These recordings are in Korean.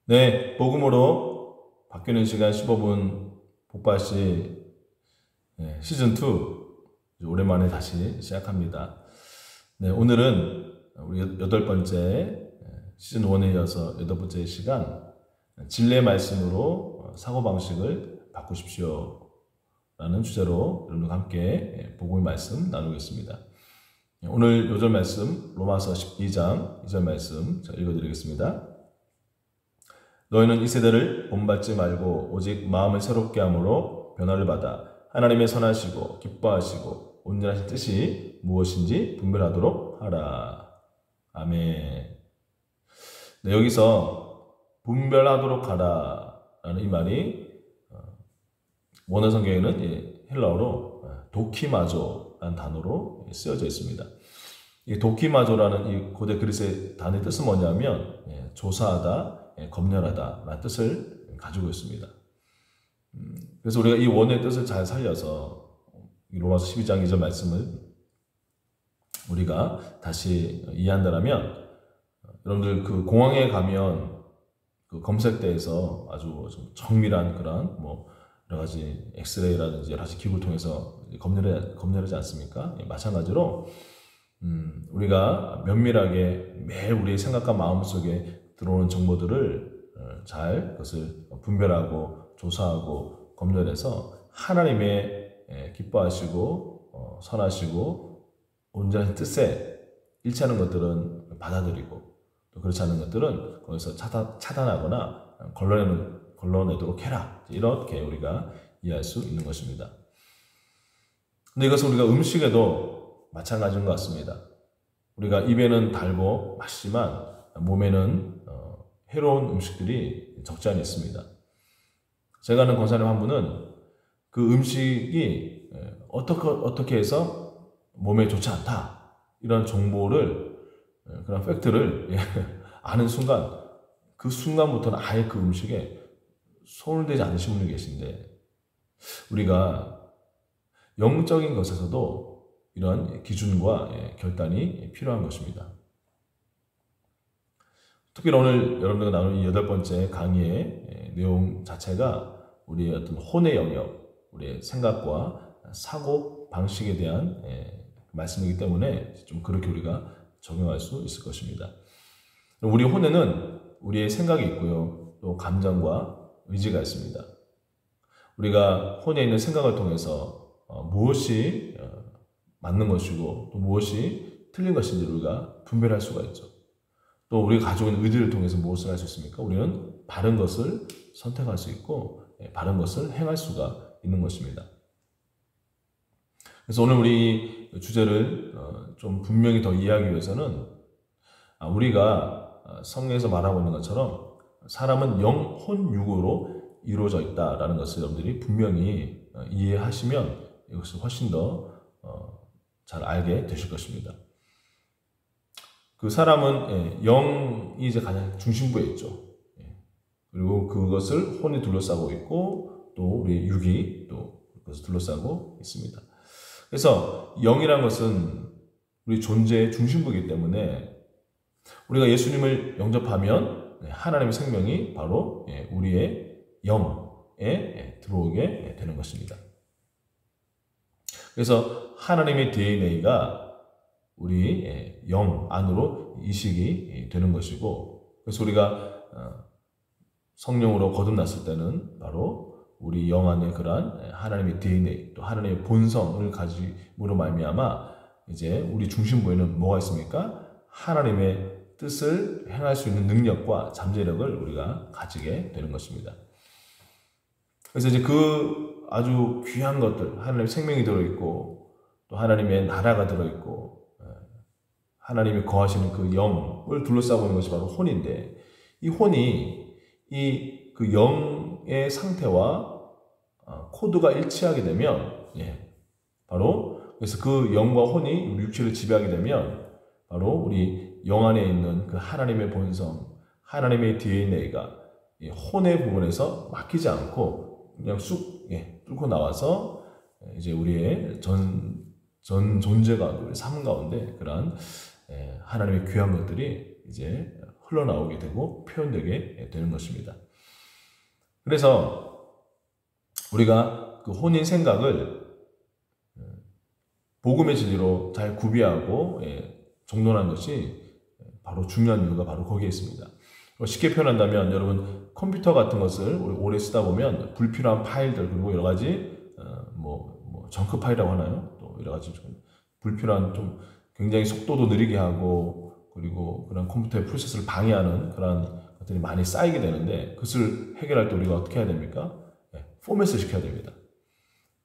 네, 복음으로 바뀌는 시간 15분 복바시 시즌2 오랜만에 다시 시작합니다. 네, 오늘은 우리 8번째 시즌1에 이어서 8번째 시간 진리의 말씀으로 사고방식을 바꾸십시오 라는 주제로 여러분과 함께 복음의 말씀 나누겠습니다. 오늘 요절 말씀 로마서 12장 2절 말씀 제가 읽어드리겠습니다. 너희는 이 세대를 본받지 말고 오직 마음을 새롭게 함으로 변화를 받아 하나님의 선하시고 기뻐하시고 온전하신 뜻이 무엇인지 분별하도록 하라. 아멘. 네, 여기서 분별하도록 하라 라는 이 말이 원어 성경에는 헬라어로 도키마조라는 단어로 쓰여져 있습니다. 이 도키마조라는 이 고대 그리스의 단어의 뜻은 뭐냐면 조사하다, 검열하다 라는 뜻을 가지고 있습니다. 그래서 우리가 이 원어의 뜻을 잘 살려서 로마서 12장 2절 말씀을 우리가 다시 이해한다면 여러분들 그 공항에 가면 그 검색대에서 아주 좀 정밀한 그런 여러 가지 엑스레이라든지 여러 가지 기구를 통해서 검열하지 않습니까? 마찬가지로 우리가 면밀하게 매일 우리의 생각과 마음 속에 들어오는 정보들을 잘 그것을 분별하고 조사하고 검열해서 하나님의 기뻐하시고 선하시고 온전한 뜻에 일치하는 것들은 받아들이고 또 그렇지 않은 것들은 거기서 차단하거나 걸러내도록 해라. 이렇게 우리가 이해할 수 있는 것입니다. 근데 이것은 우리가 음식에도 마찬가지인 것 같습니다. 우리가 입에는 달고 맛있지만 몸에는 해로운 음식들이 적지 않이 있습니다. 제가 아는 권사님 한 분은 그 음식이 어떻게 해서 몸에 좋지 않다 이런 정보를 그런 팩트를 아는 순간 그 순간부터는 아예 그 음식에 손을 대지 않으신 분이 계신데 우리가 영적인 것에서도 이런 기준과 결단이 필요한 것입니다. 특히 오늘 여러분들과 나누는 이 8번째 강의의 내용 자체가 우리의 어떤 혼의 영역, 우리의 생각과 사고 방식에 대한 말씀이기 때문에 좀 그렇게 우리가 적용할 수 있을 것입니다. 우리 혼에는 우리의 생각이 있고요, 또 감정과 의지가 있습니다. 우리가 혼에 있는 생각을 통해서 무엇이 맞는 것이고 또 무엇이 틀린 것인지 우리가 분별할 수가 있죠. 또 우리가 가지고 있는 의지를 통해서 무엇을 할 수 있습니까? 우리는 바른 것을 선택할 수 있고 바른 것을 행할 수가 있는 것입니다. 그래서 오늘 우리 주제를 좀 분명히 더 이해하기 위해서는 우리가 성경에서 말하고 있는 것처럼 사람은 영, 혼, 육으로 이루어져 있다라는 것을 여러분들이 분명히 이해하시면 이것을 훨씬 더 잘 알게 되실 것입니다. 그 사람은 영이 이제 가장 중심부에 있죠. 그리고 그것을 혼이 둘러싸고 있고 또 우리 육이 또 그것을 둘러싸고 있습니다. 그래서 영이란 것은 우리 존재의 중심부이기 때문에 우리가 예수님을 영접하면 하나님의 생명이 바로 우리의 영에 들어오게 되는 것입니다. 그래서 하나님의 DNA가 우리 영 안으로 이식이 되는 것이고, 그래서 우리가 성령으로 거듭났을 때는 바로 우리 영 안에 그러한 하나님의 DNA 또 하나님의 본성을 가짐으로 말미암아 이제 우리 중심부에는 뭐가 있습니까? 하나님의 뜻을 행할 수 있는 능력과 잠재력을 우리가 가지게 되는 것입니다. 그래서 이제 그 아주 귀한 것들, 하나님의 생명이 들어있고 또 하나님의 나라가 들어있고 하나님이 거하시는 그 영을 둘러싸고 있는 것이 바로 혼인데, 이 혼이 그 영의 상태와 코드가 일치하게 되면 바로 그래서 그 영과 혼이 우리 육체를 지배하게 되면 바로 우리 영 안에 있는 그 하나님의 본성, 하나님의 DNA가 혼의 부분에서 막히지 않고 그냥 쑥 뚫고 나와서 이제 우리의 전 존재 가운데, 삶 가운데 그러한 하나님의 귀한 것들이 이제 흘러나오게 되고 표현되게 되는 것입니다. 그래서 우리가 그 혼인 생각을 복음의 진리로 잘 구비하고 정돈하는 것이 바로 중요한 이유가 바로 거기에 있습니다. 쉽게 표현한다면 여러분 컴퓨터 같은 것을 오래 쓰다 보면 불필요한 파일들 그리고 여러 가지 정크 파일이라고 하나요? 또 여러 가지 좀 불필요한 좀 굉장히 속도도 느리게 하고 그리고 그런 컴퓨터의 프로세스를 방해하는 그런 것들이 많이 쌓이게 되는데 그것을 해결할 때 우리가 어떻게 해야 됩니까? 포맷을 시켜야 됩니다.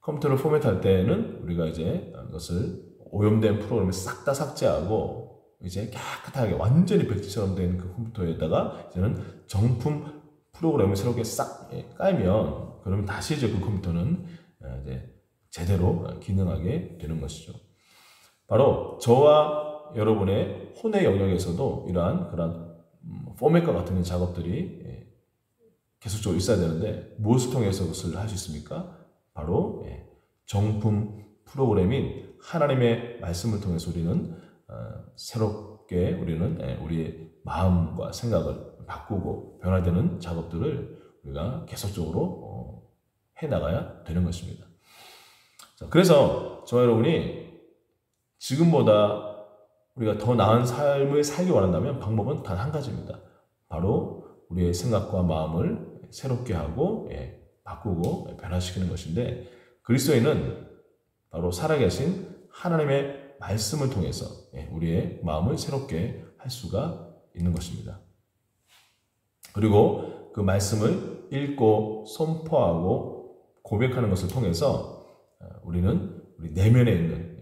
컴퓨터를 포맷할 때는 우리가 이제 그것을 오염된 프로그램을 싹 다 삭제하고 이제 깨끗하게 완전히 백지처럼 된 그 컴퓨터에다가 이제는 정품 프로그램을 새롭게 싹 깔면 그러면 다시 이제 그 컴퓨터는 이제 제대로 기능하게 되는 것이죠. 바로 저와 여러분의 혼의 영역에서도 이러한 그런 포맷과 같은 작업들이 계속적으로 있어야 되는데 무엇을 통해서 그것을 할 수 있습니까? 바로 정품 프로그램인 하나님의 말씀을 통해서 우리는 새롭게 우리는 우리의 마음과 생각을 바꾸고 변화되는 작업들을 우리가 계속적으로 해나가야 되는 것입니다. 그래서 저와 여러분이 지금보다 우리가 더 나은 삶을 살기 원한다면 방법은 단 한 가지입니다. 바로 우리의 생각과 마음을 새롭게 하고 바꾸고 변화시키는 것인데 그리스도인은 바로 살아계신 하나님의 말씀을 통해서 우리의 마음을 새롭게 할 수가 있는 것입니다. 그리고 그 말씀을 읽고 선포하고 고백하는 것을 통해서 우리는 우리 내면에 있는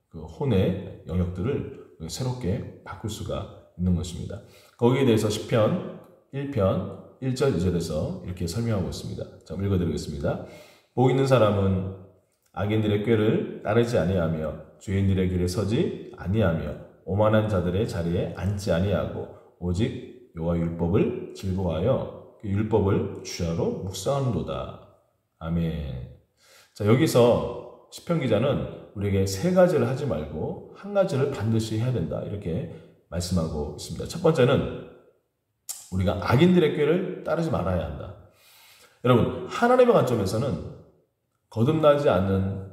그 혼의 영역들을 새롭게 바꿀 수가 있는 것입니다. 거기에 대해서 시편 1편 1절 2절에서 이렇게 설명하고 있습니다. 자, 읽어드리겠습니다. 복 있는 사람은 악인들의 꾀를 따르지 아니하며 죄인들의 길에 서지 아니하며 오만한 자들의 자리에 앉지 아니하고 오직 여호와 율법을 즐거워하여 그 율법을 주야로 묵상하는도다. 아멘. 자, 여기서 시편 기자는 우리에게 세 가지를 하지 말고 한 가지를 반드시 해야 된다 이렇게 말씀하고 있습니다. 첫 번째는 우리가 악인들의 꾀를 따르지 말아야 한다. 여러분 하나님의 관점에서는 거듭나지 않는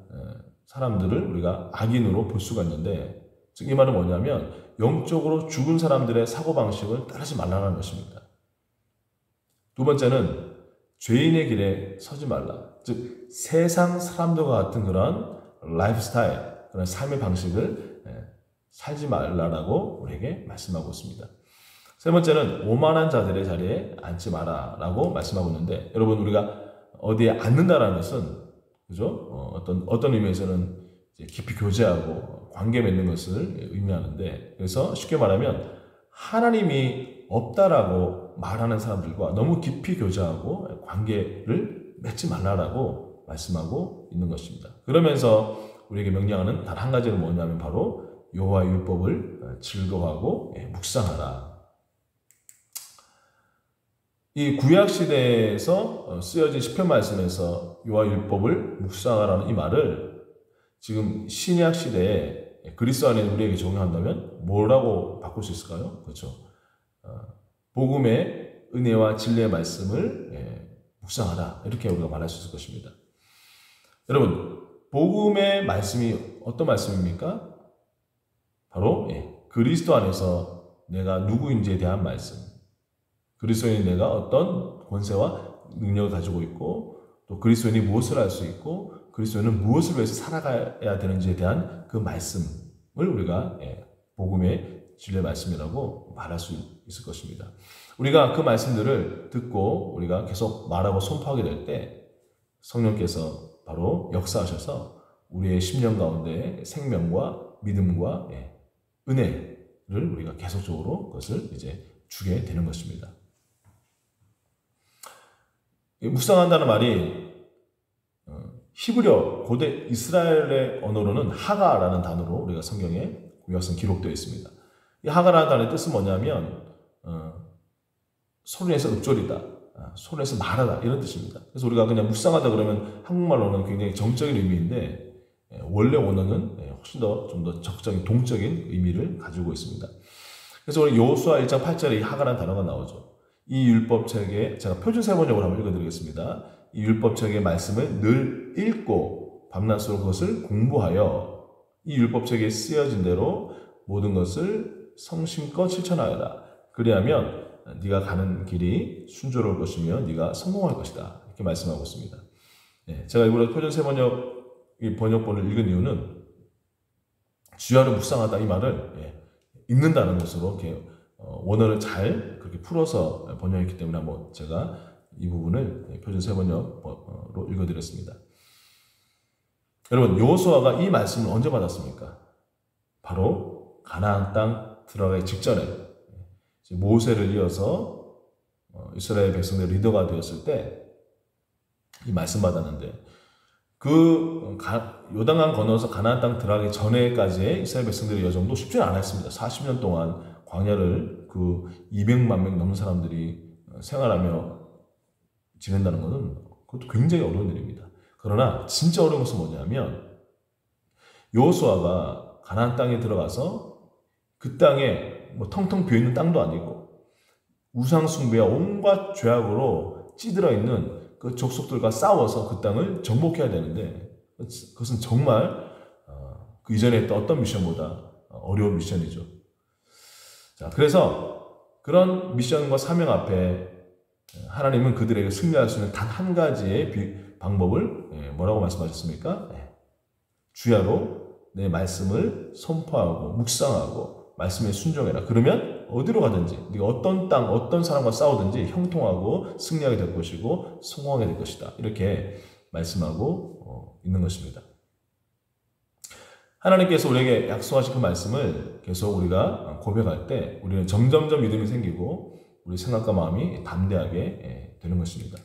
사람들을 우리가 악인으로 볼 수가 있는데 즉 이 말은 뭐냐면 영적으로 죽은 사람들의 사고방식을 따르지 말라는 것입니다. 두 번째는 죄인의 길에 서지 말라. 즉 세상 사람들과 같은 그런 라이프 스타일, 그런 삶의 방식을 살지 말라라고 우리에게 말씀하고 있습니다. 세 번째는 오만한 자들의 자리에 앉지 마라라고 말씀하고 있는데 여러분 우리가 어디에 앉는다라는 것은 그죠? 어떤 의미에서는 이제 깊이 교제하고 관계 맺는 것을 의미하는데 그래서 쉽게 말하면 하나님이 없다라고 말하는 사람들과 너무 깊이 교제하고 관계를 맺지 말라라고 말씀하고 있는 것입니다. 그러면서 우리에게 명령하는 단 한 가지는 뭐냐면 바로 여호와의 율법을 즐거워하고 묵상하라. 이 구약 시대에서 쓰여진 시편 말씀에서 여호와의 율법을 묵상하라는 이 말을 지금 신약 시대에 그리스도 안에 우리에게 적용한다면 뭐라고 바꿀 수 있을까요? 그렇죠. 복음의 은혜와 진리의 말씀을 묵상하라 이렇게 우리가 말할 수 있을 것입니다. 여러분 복음의 말씀이 어떤 말씀입니까? 바로 그리스도 안에서 내가 누구인지에 대한 말씀. 그리스도인이 내가 어떤 권세와 능력을 가지고 있고 또 그리스도인이 무엇을 할 수 있고 그리스도인은 무엇을 위해서 살아가야 되는지에 대한 그 말씀을 우리가 복음의 진리의 말씀이라고 말할 수 있을 것입니다. 우리가 그 말씀들을 듣고 우리가 계속 말하고 선포하게 될 때 성령께서 바로 역사하셔서 우리의 심령 가운데 생명과 믿음과 은혜를 우리가 계속적으로 그것을 이제 주게 되는 것입니다. 묵상한다는 말이 히브리어 고대 이스라엘의 언어로는 하가라는 단어로 우리가 성경에 구약성 기록되어 있습니다. 이 하가라는 단어의 뜻은 뭐냐면 손에서 읊조리다, 손에서 말하다 이런 뜻입니다. 그래서 우리가 그냥 묵상하다 그러면 한국말로는 굉장히 정적인 의미인데 원래 원어는 훨씬 더 좀 더 적극적인 동적인 의미를 가지고 있습니다. 그래서 우리 여호수아 1장 8절에 이 하가라는 단어가 나오죠. 이 율법책에 제가 표준 세번역으로 한번 읽어드리겠습니다. 이 율법책의 말씀을 늘 읽고 밤낮으로 그것을 공부하여 이 율법책에 쓰여진 대로 모든 것을 성심껏 실천하여라. 그리하면 네가 가는 길이 순조로울 것이며 네가 성공할 것이다. 이렇게 말씀하고 있습니다. 제가 일부러 표준 세번역 이 번역본을 읽은 이유는 주야로 묵상하다 이 말을 읽는다는 것으로 이렇게 원어를 잘 그렇게 풀어서 번역했기 때문에 한번 제가 이 부분을 표준 세번역으로 읽어드렸습니다. 여러분, 여호수아가 이 말씀을 언제 받았습니까? 바로 가나안 땅 들어가기 직전에 모세를 이어서 이스라엘 백성들 리더가 되었을 때 이 말씀 받았는데, 그 요단강 건너서 가나안 땅 들어가기 전에까지의 이스라엘 백성들의 여정도 쉽지는 않았습니다. 40년 동안 광야를 그 200만 명 넘는 사람들이 생활하며 지낸다는 것은 그것도 굉장히 어려운 일입니다. 그러나 진짜 어려운 것은 뭐냐면 여호수아가 가나안 땅에 들어가서 그 땅에 뭐 텅텅 비어있는 땅도 아니고 우상 숭배와 온갖 죄악으로 찌들어 있는 그 족속들과 싸워서 그 땅을 정복해야 되는데, 그것은 정말 그 이전에 했던 어떤 미션보다 어려운 미션이죠. 자, 그래서 그런 미션과 사명 앞에 하나님은 그들에게 승리할 수 있는 단 한 가지의 방법을 뭐라고 말씀하셨습니까? 주야로 내 말씀을 선포하고 묵상하고 말씀에 순종해라. 그러면 어디로 가든지 네가 어떤 땅 어떤 사람과 싸우든지 형통하고 승리하게 될 것이고 성공하게 될 것이다. 이렇게 말씀하고 있는 것입니다. 하나님께서 우리에게 약속하신 그 말씀을 계속 우리가 고백할 때 우리는 점점점 믿음이 생기고 우리 생각과 마음이 담대하게 되는 것입니다.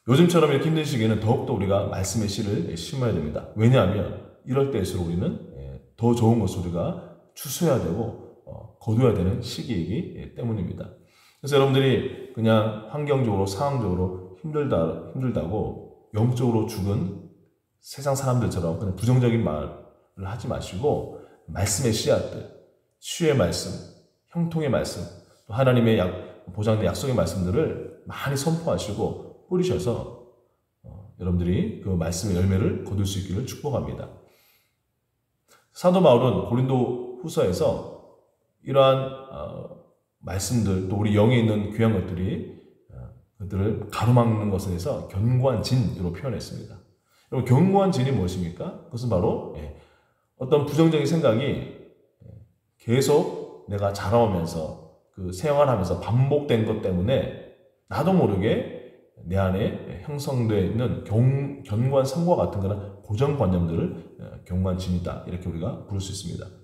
요즘처럼 이렇게 힘든 시기에는 더욱더 우리가 말씀의 씨를 심어야 됩니다. 왜냐하면 이럴 때일수록 우리는 더 좋은 것을 우리가 추수해야 되고 거둬야 되는 시기이기 때문입니다. 그래서 여러분들이 그냥 환경적으로 상황적으로 힘들다고 영적으로 죽은 세상 사람들처럼 그냥 부정적인 말을 하지 마시고 말씀의 씨앗들, 치유의 말씀, 형통의 말씀, 또 하나님의 보장된 약속의 말씀들을 많이 선포하시고 뿌리셔서 여러분들이 그 말씀의 열매를 거둘 수 있기를 축복합니다. 사도 바울은 고린도 후서에서 이러한 말씀들, 또 우리 영에 있는 귀한 것들이 그들을 가로막는 것에 대해서 견고한 진으로 표현했습니다. 여러분, 견고한 진이 무엇입니까? 그것은 바로 어떤 부정적인 생각이 계속 내가 자라오면서 그 생활하면서 반복된 것 때문에 나도 모르게 내 안에 형성되어 있는 견고한 성과 같은 그런 고정관념들을 견고한 진이다, 이렇게 우리가 부를 수 있습니다.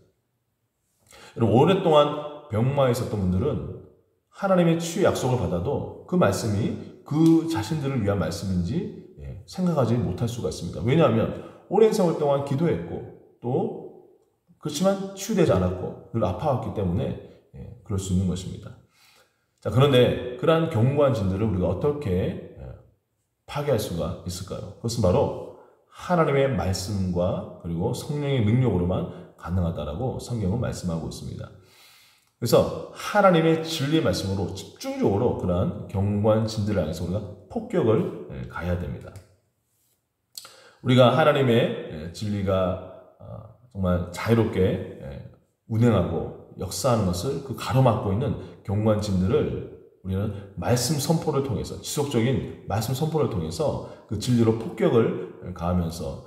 여러분, 오랫동안 병마에 있었던 분들은 하나님의 치유 약속을 받아도 그 말씀이 그 자신들을 위한 말씀인지 생각하지 못할 수가 있습니다. 왜냐하면 오랜 세월 동안 기도했고 또 그렇지만 치유되지 않았고 늘 아파왔기 때문에 그럴 수 있는 것입니다. 자, 그런데 그러한 견고한 진들을 우리가 어떻게 파괴할 수가 있을까요? 그것은 바로 하나님의 말씀과 그리고 성령의 능력으로만 가능하다라고 성경은 말씀하고 있습니다. 그래서 하나님의 진리의 말씀으로 집중적으로 그러한 견고한 진들을 향해서 우리가 폭격을 가해야 됩니다. 우리가 하나님의 진리가 정말 자유롭게 운행하고 역사하는 것을 그 가로막고 있는 견고한 진들을 우리는 말씀 선포를 통해서, 지속적인 말씀 선포를 통해서 그 진리로 폭격을 가하면서,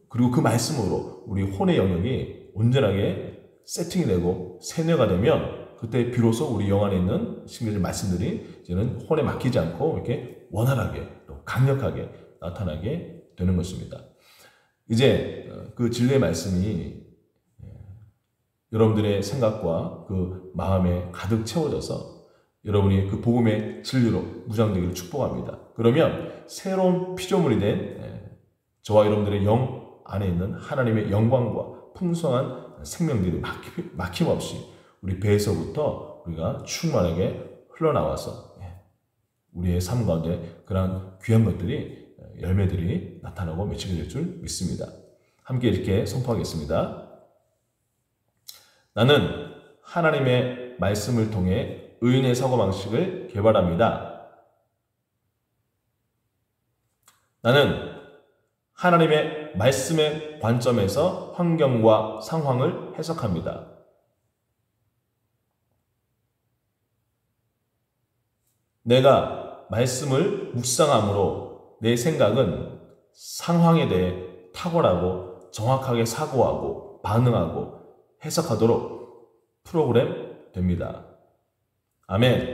그리고 그 말씀으로 우리 혼의 영역이 온전하게 세팅이 되고 세뇌가 되면 그때 비로소 우리 영 안에 있는 신경질 말씀들이 이제는 혼에 막히지 않고 이렇게 원활하게 또 강력하게 나타나게 되는 것입니다. 이제 그 진리의 말씀이 여러분들의 생각과 그 마음에 가득 채워져서 여러분이 그 복음의 진리로 무장되기를 축복합니다. 그러면 새로운 피조물이 된 저와 여러분들의 영 안에 있는 하나님의 영광과 풍성한 생명들이 막힘없이 우리 배에서부터 우리가 충만하게 흘러나와서 우리의 삶 가운데 그러한 귀한 것들이, 열매들이 나타나고 맺히게 될 줄 믿습니다. 함께 이렇게 선포하겠습니다. 나는 하나님의 말씀을 통해 의인의 사고방식을 개발합니다. 나는 하나님의 말씀의 관점에서 환경과 상황을 해석합니다. 내가 말씀을 묵상함으로 내 생각은 상황에 대해 탁월하고 정확하게 사고하고 반응하고 해석하도록 프로그램 됩니다. 아멘.